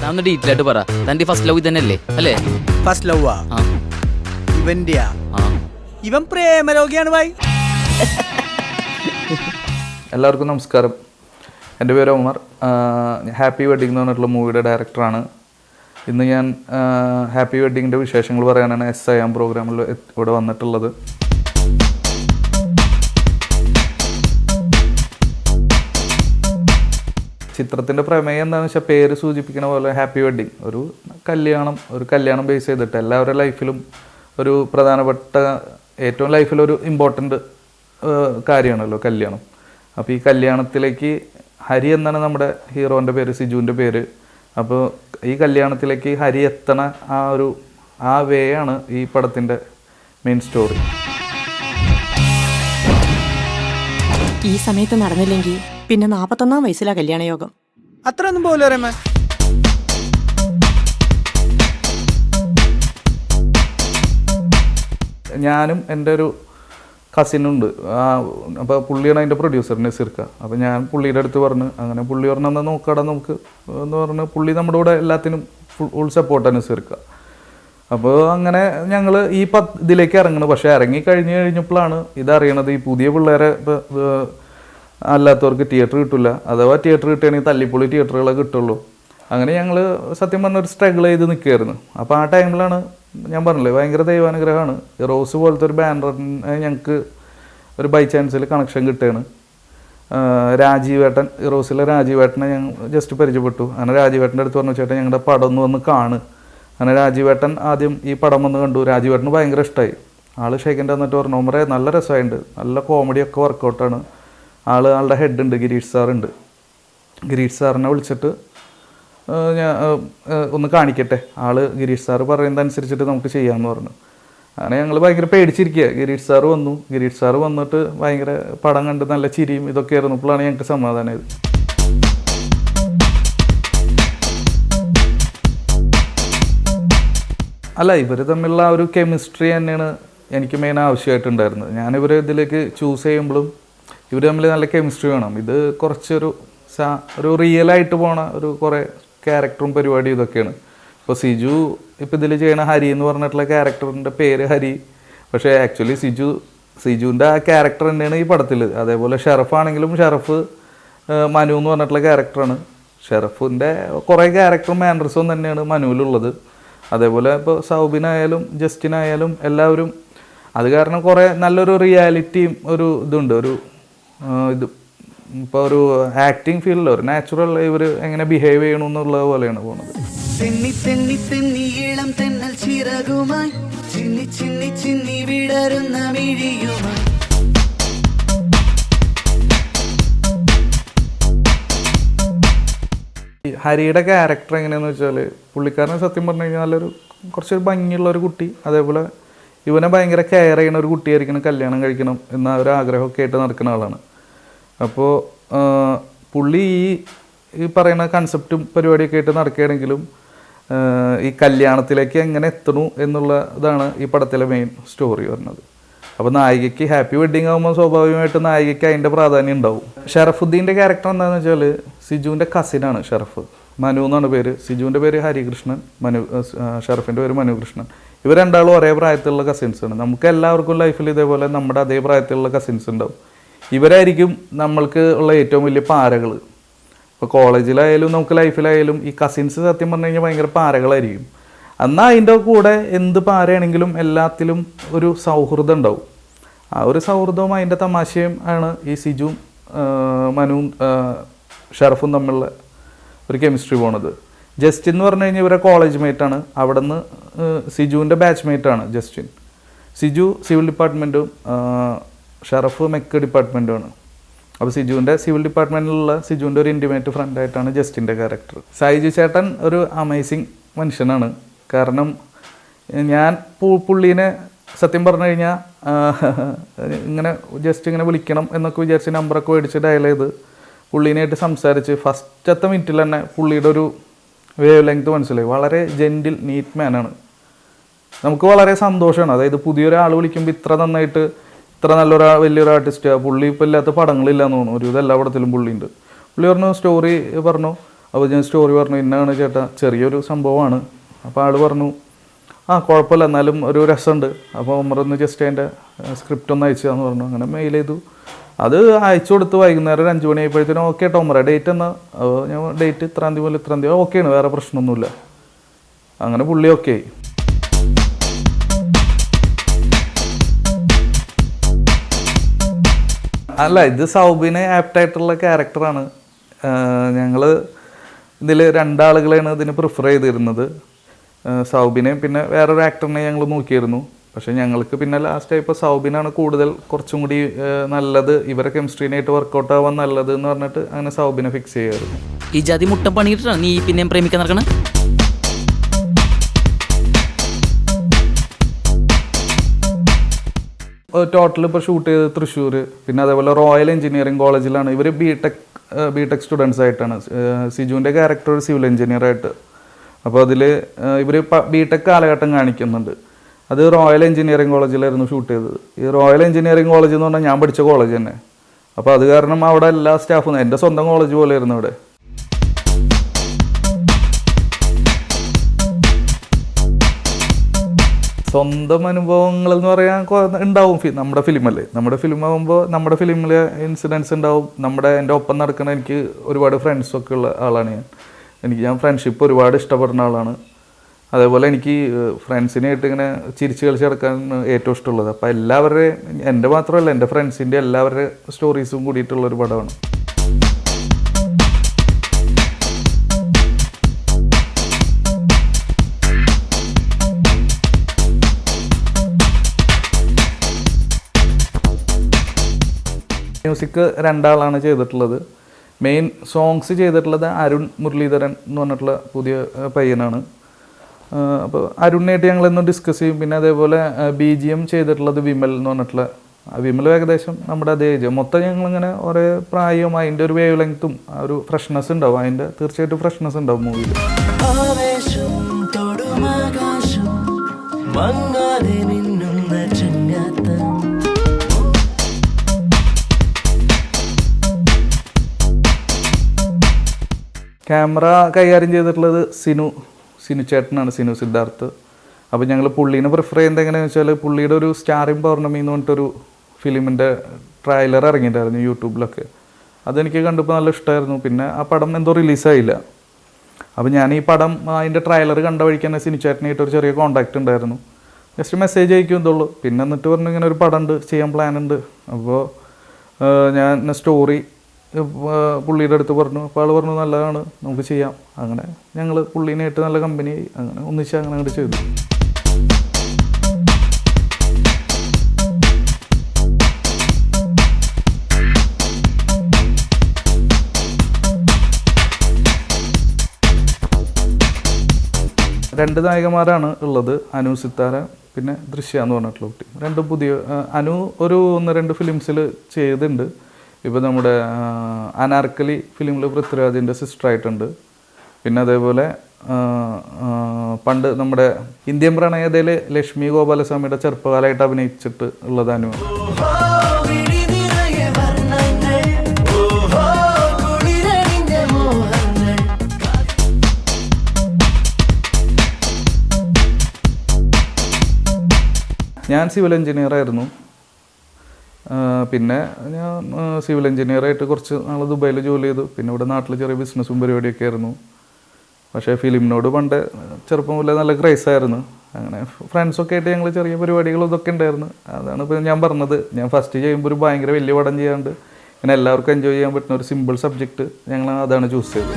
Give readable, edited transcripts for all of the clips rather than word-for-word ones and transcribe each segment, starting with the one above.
താന്ന് ഡീറ്റെയിൽ ആയിട്ട് പറ. തന്റെ ഫസ്റ്റ് ലവ് ഇതന്നെയല്ലേ അല്ലേ? ഫസ്റ്റ് ലവ് ഇവന്റെയാ? ഇവൻ പ്രേമരോഗിയാണ് ഭായി. എല്ലാവർക്കും നമസ്കാരം. എൻ്റെ പേര് ഉമർ. ഹാപ്പി വെഡ്ഡിംഗ് എന്ന് പറഞ്ഞിട്ടുള്ള മൂവിയുടെ ഡയറക്ടറാണ്. ഇന്ന് ഞാൻ ഹാപ്പി വെഡ്ഡിങ്ങിൻ്റെ വിശേഷങ്ങൾ പറയാനാണ് SIM പ്രോഗ്രാമിൽ ഇവിടെ വന്നിട്ടുള്ളത്. ചിത്രത്തിൻ്റെ പ്രമേയം എന്താണെന്ന് വെച്ചാൽ പേര് സൂചിപ്പിക്കുന്ന പോലെ ഹാപ്പി വെഡ്ഡിങ്, ഒരു കല്യാണം ബേസ് ചെയ്തിട്ട് എല്ലാവരുടെ ലൈഫിലും ഒരു പ്രധാനപ്പെട്ട ഏറ്റവും ലൈഫിലൊരു ഇമ്പോർട്ടൻ്റ് കാര്യമാണല്ലോ കല്യാണം. അപ്പോൾ ഈ കല്യാണത്തിലേക്ക് ഹരി എന്നാണ് നമ്മുടെ ഹീറോൻ്റെ പേര്, സിജുവിൻ്റെ പേര്. അപ്പോൾ ഈ കല്യാണത്തിലേക്ക് ഹരി എത്തണ ആ വേ ആണ് ഈ പടത്തിൻ്റെ മെയിൻ സ്റ്റോറി. ഈ സമയത്ത് നടന്നില്ലെങ്കിൽ പിന്നെ 41-ാം വയസ്സിലാ കല്യാണയോഗം. അത്രയൊന്നും പോലെ അറിയാമേ. ഞാനും എൻ്റെ ഒരു കസിനുണ്ട്. അപ്പോൾ പുള്ളിയാണ് അതിൻ്റെ പ്രൊഡ്യൂസർ നസീർക്ക. അപ്പോൾ ഞാൻ പുള്ളിയുടെ അടുത്ത് പറഞ്ഞു, അങ്ങനെ പുള്ളി പറഞ്ഞാൽ നോക്കാടാ നമുക്ക് എന്ന് പറഞ്ഞ് പുള്ളി നമ്മുടെ കൂടെ എല്ലാത്തിനും ഫുൾ സപ്പോർട്ടാണ് നസീർക്ക. അപ്പോൾ അങ്ങനെ ഞങ്ങൾ ഇതിലേക്ക് ഇറങ്ങണം. പക്ഷേ കഴിഞ്ഞപ്പോഴാണ് ഇതറിയണത്, ഈ പുതിയ പിള്ളേരെ അല്ലാത്തവർക്ക് തിയേറ്റർ കിട്ടില്ല, അഥവാ തിയേറ്റർ കിട്ടുകയാണെങ്കിൽ തല്ലിപ്പൊളി തിയേറ്ററുകളെ കിട്ടുള്ളൂ. അങ്ങനെ ഞങ്ങൾ സത്യം പറഞ്ഞ ഒരു സ്ട്രഗിൾ ചെയ്ത് നിൽക്കുകയായിരുന്നു. അപ്പോൾ ആ ടൈമിലാണ് ഞാൻ പറഞ്ഞില്ലേ, ഭയങ്കര ദൈവാനുഗ്രഹമാണ്. റോസ് പോലത്തെ ഒരു ബാനറിന് ഞങ്ങൾക്ക് ഒരു ബൈ ചാൻസിൽ കണക്ഷൻ കിട്ടുകയാണ്. രാജീവേട്ടൻ, റോസിലെ രാജീവേട്ടനെ ഞാൻ ജസ്റ്റ് പരിചയപ്പെട്ടു. അങ്ങനെ രാജീവേട്ടൻ്റെ അടുത്ത് പറഞ്ഞു, ചേട്ടൻ ഞങ്ങളുടെ പടം ഒന്ന് വന്ന് കാണ്. അങ്ങനെ രാജീവേട്ടൻ ആദ്യം ഈ പടം വന്ന് കണ്ടു. രാജീവേട്ടന് ഭയങ്കര ഇഷ്ടമായി. ആൾ വന്നിട്ട് പറഞ്ഞു, ഒമറെ നല്ല രസമായിട്ടുണ്ട്, നല്ല കോമഡിയൊക്കെ വർക്കൗട്ടാണ്. ആളുടെ ഹെഡ് ഉണ്ട്, ഗിരീഷ് സാറുണ്ട്. ഗിരീഷ് സാറിനെ വിളിച്ചിട്ട് ഞാൻ ഒന്ന് കാണിക്കട്ടെ, ഗിരീഷ് സാറ് പറയുന്നതനുസരിച്ചിട്ട് നമുക്ക് ചെയ്യാമെന്ന് പറഞ്ഞു. അങ്ങനെ ഞങ്ങൾ ഭയങ്കര പേടിച്ചിരിക്കുക. ഗിരീഷ് സാറ് വന്നിട്ട് ഭയങ്കര പടം കണ്ട് നല്ല ചിരിയും ഇതൊക്കെ ആയിരുന്നു. ഇപ്പോഴാണ് ഞങ്ങൾക്ക് സമാധാനമായത്. അല്ല, ഇവർ തമ്മിലുള്ള ആ ഒരു കെമിസ്ട്രി തന്നെയാണ് എനിക്ക് മെയിൻ ആവശ്യമായിട്ടുണ്ടായിരുന്നത്. ഞാനിവർ ഇതിലേക്ക് ചൂസ് ചെയ്യുമ്പോഴും ഇവർ തമ്മിൽ നല്ല കെമിസ്ട്രി വേണം. ഇത് കുറച്ചൊരു റിയലായിട്ട് പോണ കുറേ ക്യാരക്ടറും പരിപാടിയും ഇതൊക്കെയാണ്. ഇപ്പോൾ സിജു ഇതിൽ ചെയ്യണ ഹരി എന്ന് പറഞ്ഞിട്ടുള്ള ക്യാരക്ടറിൻ്റെ പേര് ഹരി, പക്ഷേ ആക്ച്വലി സിജുവിൻ്റെ ആ ക്യാരക്ടർ തന്നെയാണ് ഈ പടത്തിൽ. അതേപോലെ ഷെറഫാണെങ്കിലും ഷെറഫ് മനു എന്ന് പറഞ്ഞിട്ടുള്ള ക്യാരക്ടറാണ്. ഷെറഫിൻ്റെ കുറേ ക്യാരക്ടറും മാനറിസവും തന്നെയാണ് മനുവിലുള്ളത്. അതേപോലെ ഇപ്പോൾ സൗബിനായാലും ജസ്റ്റിനായാലും എല്ലാവരും അത് കാരണം കുറേ നല്ലൊരു റിയാലിറ്റിയും ഇതുണ്ട്. ഇപ്പോൾ ഒരു ആക്ടിങ് ഫീൽഡിൽ ഒരു നാച്ചുറൽ ഇവർ എങ്ങനെ ബിഹേവ് ചെയ്യണമെന്നുള്ള പോലെയാണ് പോകുന്നത്. ഹരിയുടെ ക്യാരക്ടർ എങ്ങനെയാണെന്ന് വെച്ചാൽ, പുള്ളിക്കാരനെ സത്യം പറഞ്ഞു കഴിഞ്ഞാൽ കുറച്ചൊരു ഭംഗിയുള്ള ഒരു കുട്ടി, അതേപോലെ ഇവനെ ഭയങ്കര കെയർ ചെയ്യുന്ന ഒരു കുട്ടിയായിരിക്കണം, കല്യാണം കഴിക്കണം എന്ന ഒരു ആഗ്രഹമൊക്കെ ആയിട്ട് നടക്കുന്ന ആളാണ്. അപ്പോൾ പുള്ളി ഈ പറയുന്ന കൺസെപ്റ്റും പരിപാടിയൊക്കെ ആയിട്ട് നടക്കുകയാണെങ്കിലും ഈ കല്യാണത്തിലേക്ക് എങ്ങനെ എത്തണു എന്നുള്ളതാണ് ഈ പടത്തിലെ മെയിൻ സ്റ്റോറി പറഞ്ഞത്. അപ്പോൾ നായികയ്ക്ക് ഹാപ്പി വെഡ്ഡിങ് ആകുമ്പോൾ സ്വാഭാവികമായിട്ടും നായികയ്ക്ക് അതിൻ്റെ പ്രാധാന്യം ഉണ്ടാവും. ഷറഫുദ്ദീൻ്റെ ക്യാരക്ടർ എന്താണെന്ന് വെച്ചാൽ, സിജുവിൻ്റെ കസിനാണ് ഷറഫ്. മനു എന്നാണ് പേര്. സിജുവിൻ്റെ പേര് ഹരികൃഷ്ണൻ, ഷറഫിൻ്റെ പേര് മനുകൃഷ്ണൻ. ഇവർ രണ്ടാളും ഒരേ പ്രായത്തിലുള്ള കസിൻസാണ്. നമുക്ക് എല്ലാവർക്കും ലൈഫിൽ ഇതേപോലെ നമ്മുടെ അതേ പ്രായത്തിലുള്ള കസിൻസ് ഉണ്ടാവും. ഇവരായിരിക്കും നമ്മൾക്ക് ഉള്ള ഏറ്റവും വലിയ പാരകൾ. ഇപ്പോൾ കോളേജിലായാലും നമുക്ക് ലൈഫിലായാലും ഈ കസിൻസ് സത്യം പറഞ്ഞു കഴിഞ്ഞാൽ ഭയങ്കര പാരകളായിരിക്കും. എന്നാൽ അതിൻ്റെ കൂടെ എന്ത് പാരയാണെങ്കിലും എല്ലാത്തിലും ഒരു സൗഹൃദം ഉണ്ടാവും. ആ ഒരു സൗഹൃദവും അതിൻ്റെ തമാശയും ആണ് ഈ സിജുവും മനുവും ഷറഫും തമ്മിലുള്ള ഒരു കെമിസ്ട്രി പോണത്. ജസ്റ്റിൻ എന്ന് പറഞ്ഞു കഴിഞ്ഞാൽ ഇവരെ കോളേജ് മേറ്റാണ്. അവിടെ നിന്ന് സിജുവിൻ്റെ ബാച്ച് മേറ്റാണ് ജസ്റ്റിൻ. സിജു സിവിൽ ഡിപ്പാർട്ട്മെൻറ്റും ഷറഫ് മെക്ക് ഡിപ്പാർട്ട്മെൻറ്റുമാണ്. അപ്പോൾ സിവിൽ ഡിപ്പാർട്ട്മെൻറ്റിലുള്ള സിജുവിൻ്റെ ഒരു ഇൻറ്റിമേറ്റ് ഫ്രണ്ടായിട്ടാണ് ജസ്റ്റിൻ്റെ ക്യാരക്ടർ. സൈജു ചേട്ടൻ ഒരു അമേസിങ് മനുഷ്യനാണ്. കാരണം ഞാൻ പുള്ളീനെ സത്യം പറഞ്ഞു കഴിഞ്ഞാൽ ഇങ്ങനെ ജസ്റ്റ് ഇങ്ങനെ വിളിക്കണം എന്നൊക്കെ വിചാരിച്ച് നമ്പറൊക്കെ മേടിച്ച് ഡയൽ ചെയ്ത് പുള്ളീനായിട്ട് സംസാരിച്ച് ഫസ്റ്റത്തെ മിനിറ്റിൽ തന്നെ പുള്ളിയുടെ ഒരു വേവ് ലെങ്ത് മനസ്സിലായി. വളരെ ജെൻറ്റിൽ നീറ്റ് മാനാണ്. നമുക്ക് വളരെ സന്തോഷമാണ്. അതായത് പുതിയൊരാൾ വിളിക്കുമ്പോൾ ഇത്ര നന്നായിട്ട് ഇത്ര വലിയൊരു ആർട്ടിസ്റ്റ് പുള്ളി ഇപ്പോൾ ഇല്ലാത്ത പടങ്ങളില്ലാന്ന് തോന്നുന്നു, ഒരു ഇതെല്ലാ പടത്തിലും പുള്ളിയുണ്ട്. പുള്ളി പറഞ്ഞു സ്റ്റോറി പറഞ്ഞു. അപ്പോൾ ഞാൻ സ്റ്റോറി പറഞ്ഞു, ഇന്നാണ് ചേട്ടാ, ചെറിയൊരു സംഭവമാണ്. അപ്പോൾ ആൾ പറഞ്ഞു കുഴപ്പമില്ല, എന്നാലും ഒരു രസമുണ്ട്. അപ്പോൾ ഉമ്മറൊന്ന് ജസ്റ്റ് അതിൻ്റെ സ്ക്രിപ്റ്റ് ഒന്ന് അയച്ചതാന്ന് പറഞ്ഞു. അങ്ങനെ മെയിൽ ചെയ്തു, അത് അയച്ചു കൊടുത്ത് വൈകുന്നേരം ഒരു 5 മണി ആയപ്പോഴത്തേനും ഓക്കെ കേട്ടോ ഉമ്മറ ഡേറ്റ് എന്നാ. അപ്പോൾ ഞാൻ ഡേറ്റ് ഇത്രാം തീയതി മുതൽ ഇത്രാം തീയതി ഓക്കെയാണ്, വേറെ പ്രശ്നമൊന്നുമില്ല. അങ്ങനെ പുള്ളി ഓക്കെ ആയി. അല്ല, ഇത് സൗബിന് ആപ്റ്റായിട്ടുള്ള ക്യാരക്ടറാണ്. ഞങ്ങൾ ഇതിൽ 2 ആളുകളെയാണ് ഇതിന് പ്രിഫർ ചെയ്തിരുന്നത്, സൗബിനെയും പിന്നെ വേറൊരു ആക്ടറിനെ ഞങ്ങൾ നോക്കിയിരുന്നു. പക്ഷേ ഞങ്ങൾക്ക് പിന്നെ ലാസ്റ്റ് ആയപ്പോൾ സൗബിനാണ് കൂടുതൽ കുറച്ചും കൂടി നല്ലത്, ഇവരെ കെമിസ്ട്രീനായിട്ട് വർക്കൗട്ട് ആവാൻ നല്ലത് എന്ന് പറഞ്ഞിട്ട് അങ്ങനെ സൗബിനെ ഫിക്സ് ചെയ്യായിരുന്നു. ഈ ജാതി മുട്ടം പണിയിട്ടാണ് നീ പിന്നെയും പ്രേമിക്കാൻ നടക്കണേ? ടോട്ടൽ ഇപ്പോൾ ഷൂട്ട് ചെയ്തത് തൃശ്ശൂർ, പിന്നെ അതേപോലെ റോയൽ എഞ്ചിനീയറിംഗ് കോളേജിലാണ്. ഇവർ ബിടെക് സ്റ്റുഡൻസ് ആയിട്ടാണ്. സിജുവിൻ്റെ ക്യാരക്ടർ ഒരു സിവിൽ എഞ്ചിനീയർ ആയിട്ട്. അപ്പോൾ അതിൽ ഇവർ ബിടെക് കാലഘട്ടം കാണിക്കുന്നുണ്ട്. അത് റോയൽ എഞ്ചിനീയറിംഗ് കോളേജിലായിരുന്നു ഷൂട്ട് ചെയ്തത്. ഈ റോയൽ എഞ്ചിനീയറിംഗ് കോളേജ് എന്ന് പറഞ്ഞാൽ ഞാൻ പഠിച്ച കോളേജ് തന്നെ. അപ്പോൾ അത് കാരണം അവിടെ എല്ലാ സ്റ്റാഫും എൻ്റെ സ്വന്തം കോളേജ് പോലെ ആയിരുന്നു ഇവിടെ. സ്വന്തം അനുഭവങ്ങൾ എന്ന് പറയാൻ ഉണ്ടാവും. നമ്മുടെ ഫിലിമല്ലേ, നമ്മുടെ ഫിലിമാകുമ്പോൾ നമ്മുടെ ഫിലിമിൽ ഇൻസിഡൻസ് ഉണ്ടാവും. എൻ്റെ ഒപ്പം നടക്കുന്ന എനിക്ക് ഒരുപാട് ഫ്രണ്ട്സൊക്കെ ഉള്ള ആളാണ് ഞാൻ ഫ്രണ്ട്ഷിപ്പ് ഒരുപാട് ഇഷ്ടപ്പെടുന്ന ആളാണ്. അതേപോലെ എനിക്ക് ഫ്രണ്ട്സിനായിട്ട് ഇങ്ങനെ ചിരിച്ച് കളിച്ച് കിടക്കാൻ ഏറ്റവും ഇഷ്ടമുള്ളത്. അപ്പോൾ എല്ലാവരുടെയും, എൻ്റെ മാത്രമല്ല എൻ്റെ ഫ്രണ്ട്സിൻ്റെ എല്ലാവരുടെ സ്റ്റോറീസും കൂടിയിട്ടുള്ളൊരു പടമാണ്. മ്യൂസിക് 2 ആളാണ് ചെയ്തിട്ടുള്ളത്. മെയിൻ സോങ്സ് ചെയ്തിട്ടുള്ളത് അരുൺ മുരളീധരൻ എന്ന് പറഞ്ഞിട്ടുള്ള പുതിയ പയ്യനാണ്. അപ്പോൾ അരുണിനായിട്ട് ഞങ്ങളെന്നും ഡിസ്കസ് ചെയ്യും. പിന്നെ അതേപോലെ BGM ചെയ്തിട്ടുള്ളത് വിമൽ എന്ന് പറഞ്ഞിട്ടുള്ള, വിമൽ ഏകദേശം നമ്മുടെ അതേ ഏജ്. മൊത്തം ഞങ്ങളിങ്ങനെ ഒരേ പ്രായവും അതിൻ്റെ ഒരു വേവ് ലെങ്ത്തും ആ ഒരു ഫ്രഷ്നെസ് ഉണ്ടാവും. അതിൻ്റെ തീർച്ചയായിട്ടും ഫ്രഷ്നെസ് ഉണ്ടാവും മൂവിയിൽ. ക്യാമറ കൈകാര്യം ചെയ്തിട്ടുള്ളത് സിനു ചേട്ടനാണ്, സിനു സിദ്ധാർത്ഥ്. അപ്പോൾ ഞങ്ങൾ പുള്ളീനെ പ്രിഫർ ചെയ്യുന്നത് എങ്ങനെയാണെന്ന് വെച്ചാൽ, പുള്ളിയുടെ ഒരു സ്റ്റാറിംഗ് പൗർണമി എന്ന് പറഞ്ഞിട്ടൊരു ഫിലിമിൻ്റെ ട്രailer ഇറങ്ങിയിട്ടായിരുന്നു യൂട്യൂബിലൊക്കെ. അതെനിക്ക് കണ്ടപ്പോൾ നല്ല ഇഷ്ടമായിരുന്നു. പിന്നെ ആ പടം എന്തോ റിലീസായില്ല. അപ്പോൾ ഞാൻ ഈ പടം അതിൻ്റെ ട്രailer കണ്ട വഴിക്ക് തന്നെ സിനു ചേട്ടനായിട്ട് ഒരു ചെറിയ കോൺടാക്റ്റ് ഉണ്ടായിരുന്നു. ജസ്റ്റ് മെസ്സേജ് അയക്കും എന്തോളൂ. പിന്നെ എന്നിട്ട് പറഞ്ഞു ഇങ്ങനെ ഒരു പടം ഉണ്ട്, ചെയ്യാൻ പ്ലാൻ ഉണ്ട്. അപ്പോൾ ഞാൻ സ്റ്റോറി പുള്ളിയുടെ അടുത്ത് പറഞ്ഞു. അപ്പോൾ ആൾ പറഞ്ഞു നല്ലതാണ്, നമുക്ക് ചെയ്യാം. അങ്ങനെ ഞങ്ങൾ പുള്ളീനായിട്ട് നല്ല കമ്പനി ആയി, അങ്ങനെ ഒന്നിച്ച് അങ്ങനെ അങ്ങോട്ട് ചെയ്തു. രണ്ട് നായകന്മാരാണ് ഉള്ളത്, അനു സിത്താര പിന്നെ ദൃശ്യ എന്ന് പറഞ്ഞിട്ടുള്ള കുട്ടി. രണ്ടും പുതിയ. അനു ഒരു 1-2 ഫിലിംസിൽ ചെയ്തിട്ടുണ്ട്. ഇപ്പോൾ നമ്മുടെ അനാർക്കലി ഫിലിമിൽ പൃഥ്വിരാജിൻ്റെ സിസ്റ്ററായിട്ടുണ്ട്. പിന്നെ അതേപോലെ പണ്ട് നമ്മുടെ ഇന്ത്യൻ പ്രണയതയിൽ ലക്ഷ്മി ഗോപാലസ്വാമിയുടെ ചെറുപ്പകാലമായിട്ട് അഭിനയിച്ചിട്ട് ഉള്ളത് അനു. ഞാൻ സിവിൽ എഞ്ചിനീയർ ആയിരുന്നു. പിന്നെ ഞാൻ സിവിൽ എഞ്ചിനീയറായിട്ട് കുറച്ച് നാൾ ദുബായിൽ ജോലി ചെയ്തു. പിന്നെ ഇവിടെ നാട്ടിൽ ചെറിയ ബിസിനസ്സും പരിപാടിയൊക്കെ ആയിരുന്നു. പക്ഷേ ഫിലിമിനോട് പണ്ട് ചെറുപ്പം മുതലേ നല്ല ക്രൈസായിരുന്നു. അങ്ങനെ ഫ്രണ്ട്സൊക്കെ ആയിട്ട് ഞങ്ങൾ ചെറിയ പരിപാടികളും ഇതൊക്കെ ഉണ്ടായിരുന്നു. അതാണ് ഇപ്പോൾ ഞാൻ പറഞ്ഞത്, ഞാൻ ഫസ്റ്റ് ചെയ്യുമ്പോൾ ഒരു ഭയങ്കര വലിയ പടം ചെയ്യാണ്ട് ഇങ്ങനെ എല്ലാവർക്കും എൻജോയ് ചെയ്യാൻ പറ്റുന്ന ഒരു സിമ്പിൾ സബ്ജക്റ്റ് ഞങ്ങൾ അതാണ് ചൂസ് ചെയ്തത്.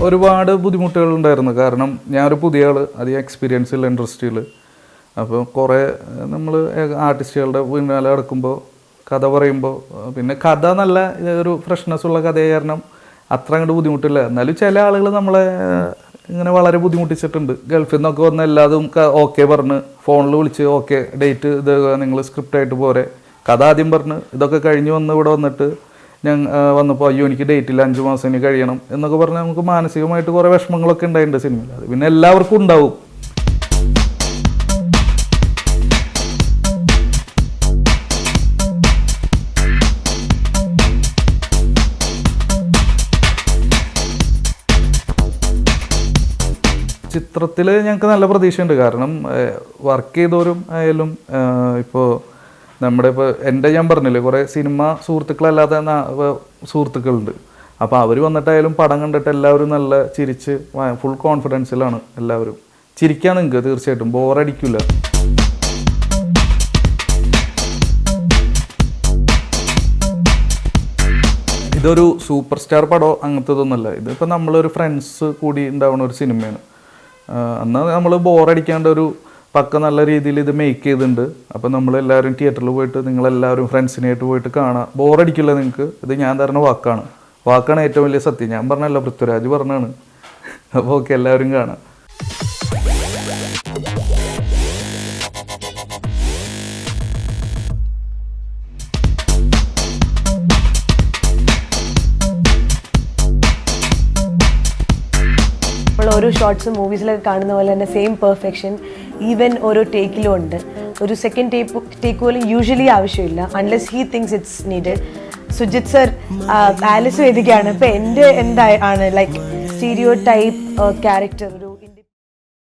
ഒരുപാട് ബുദ്ധിമുട്ടുകളുണ്ടായിരുന്നു. കാരണം ഞാനൊരു പുതിയ ആൾ, അധികം എക്സ്പീരിയൻസ് ഉള്ള ഇൻഡസ്ട്രിയിൽ. അപ്പോൾ കുറേ നമ്മൾ ആർട്ടിസ്റ്റുകളുടെ പിന്നാലെ നടക്കുമ്പോൾ കഥ പറയുമ്പോൾ, പിന്നെ കഥ നല്ല ഒരു ഫ്രഷ്നെസ് ഉള്ള കഥയെ കാരണം അത്ര അങ്ങോട്ട് ബുദ്ധിമുട്ടില്ല. എന്നാലും ചില ആളുകൾ നമ്മളെ ഇങ്ങനെ വളരെ ബുദ്ധിമുട്ടിച്ചിട്ടുണ്ട്. ഗൾഫിൽ നിന്നൊക്കെ വന്ന് എല്ലാതും ഓക്കെ പറഞ്ഞ് ഫോണിൽ വിളിച്ച് ഓക്കെ ഡേറ്റ് ഇത് നിങ്ങൾ സ്ക്രിപ്റ്റായിട്ട് പോരെ, കഥ ആദ്യം പറഞ്ഞ് ഇതൊക്കെ കഴിഞ്ഞ് വന്ന് ഇവിടെ വന്നിട്ട് ഞാൻ വന്നപ്പോൾ അയ്യോ എനിക്ക് ഡേറ്റില്ല 5 മാസം ഇനി കഴിയണം എന്നൊക്കെ പറഞ്ഞാൽ നമുക്ക് മാനസികമായിട്ട് കുറേ വിഷമങ്ങളൊക്കെ ഉണ്ടായിട്ടുണ്ട് സിനിമയിൽ. അത് പിന്നെ എല്ലാവർക്കും ഉണ്ടാവും. ചിത്രത്തിൽ ഞങ്ങൾക്ക് നല്ല പ്രതീക്ഷയുണ്ട്. കാരണം വർക്ക് ചെയ്തവരും ആയാലും ഇപ്പോൾ നമ്മുടെ ഞാൻ പറഞ്ഞില്ലേ കുറേ സിനിമ സുഹൃത്തുക്കളല്ലാതെ സുഹൃത്തുക്കളുണ്ട്. അപ്പോൾ അവർ വന്നിട്ടായാലും പടം കണ്ടിട്ട് എല്ലാവരും നല്ല ചിരിച്ച് ഫുൾ കോൺഫിഡൻസിലാണ് എല്ലാവരും. ചിരിക്കാൻ നിങ്ങൾക്ക് തീർച്ചയായിട്ടും ബോറടിക്കില്ല. ഇതൊരു സൂപ്പർ സ്റ്റാർ പടമോ അങ്ങനത്തതൊന്നുമല്ല. ഇതിപ്പോൾ നമ്മളൊരു ഫ്രണ്ട്സ് കൂടി ഉണ്ടാവുന്ന ഒരു സിനിമയാണ്. അന്ന് നമ്മൾ ബോറടിക്കാണ്ട് ഒരു പക്ക നല്ല രീതിയിൽ ഇത് മേക്ക് ചെയ്തിട്ടുണ്ട്. അപ്പോൾ നമ്മളെല്ലാവരും തിയേറ്ററിൽ പോയിട്ട് നിങ്ങളെല്ലാവരും ഫ്രണ്ട്സിനായിട്ട് പോയിട്ട് കാണാം. ബോറടിക്കില്ല നിങ്ങൾക്ക്. ഇത് ഞാൻ തരുന്ന വാക്കാണ് ഏറ്റവും വലിയ സത്യം. ഞാൻ പറഞ്ഞല്ലോ, പൃഥ്വിരാജ് പറഞ്ഞാണ്. അപ്പോൾ ഓക്കെ, എല്ലാവരും കാണാം. ഓരോ ഷോർട്സും മൂവീസിലൊക്കെ കാണുന്ന പോലെ തന്നെ സെയിം പെർഫെക്ഷൻ ഈവൻ ഓരോ ടേക്കിലും ഉണ്ട്. ഒരു സെക്കൻഡ് ടേക്ക് പോലും യൂഷ്വലി ആവശ്യമില്ല, unless he thinks it's needed. Sujith sir Alice വേദികയാണ്. ഇപ്പം എൻ്റെ എന്താണ് ലൈക്ക് സ്റ്റീരിയോ ടൈപ്പ് ക്യാരക്ടർ ഒരു